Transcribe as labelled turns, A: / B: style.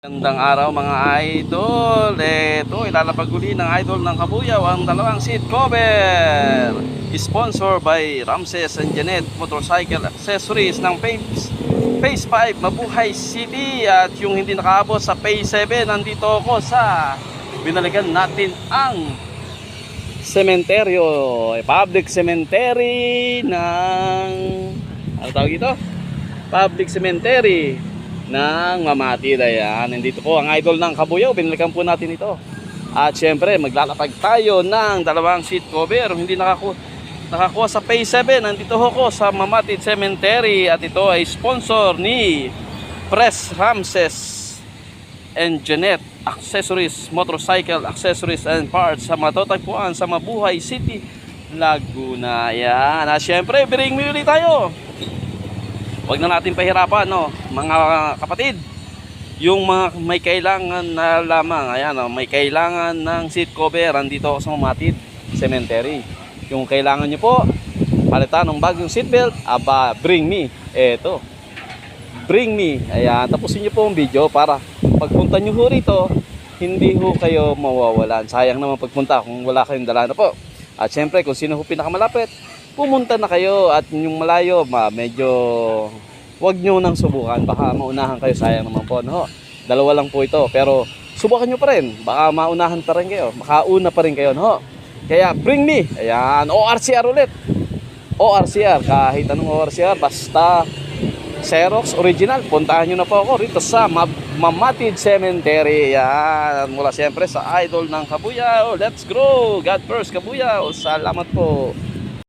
A: Gandang araw mga idol. Ito, ilalapag uli ng idol ng Kabuyaw ang dalawang seat cover. Sponsor by Ramses and Janet Motorcycle Accessories ng Phase 5 Mabuhay City. At yung hindi nakaabot sa Phase 7, nandito ako sa binalikan natin ang sementeryo, public cemetery ng ano tawag ito? Public cemetery ng Mamatid. Ayan, nandito po ang idol ng Kabuyaw, binalikan po natin ito. At syempre maglalapag tayo ng dalawang seat cover. Hindi nakakuha sa Phase 7. Nandito ako sa Mamatid Cemetery. At ito ay sponsor ni Press Ramses and Janet Accessories, Motorcycle Accessories and Parts, sa matatagpuan sa Mabuhay City, Laguna. Ayan, at syempre bring me ulit tayo. Huwag na natin pahirapan, no, mga kapatid. Yung mga may kailangan na lamang, ayan, no, may kailangan ng seat cover, andito ako sa Mamatid Cemetery. Yung kailangan nyo po, palitan ng bagong seatbelt, aba, bring me. Eto, bring me. Ayan, tapusin nyo po ang video para pagpunta nyo ho rito, hindi ho kayo mawawalan. Sayang naman pagpunta kung wala kayong dala na po. At syempre, kung sino ho pinakamalapit, pumunta na kayo. At yung malayo, medyo wag nyo nang subukan, baka maunahan kayo, sayang naman po, no? Dalawa lang po ito, pero subukan nyo pa rin, baka maunahan pa rin kayo, makauna pa rin kayo, no? Kaya bring me. Ayan, ORCR ulit, ORCR, kahit anong ORCR, basta Xerox original, puntahan nyo na po ako rito sa Mamatid Cemetery. Ayan, mula siyempre sa idol ng Kabuyaw. Let's grow, God first Kabuyaw. Salamat po.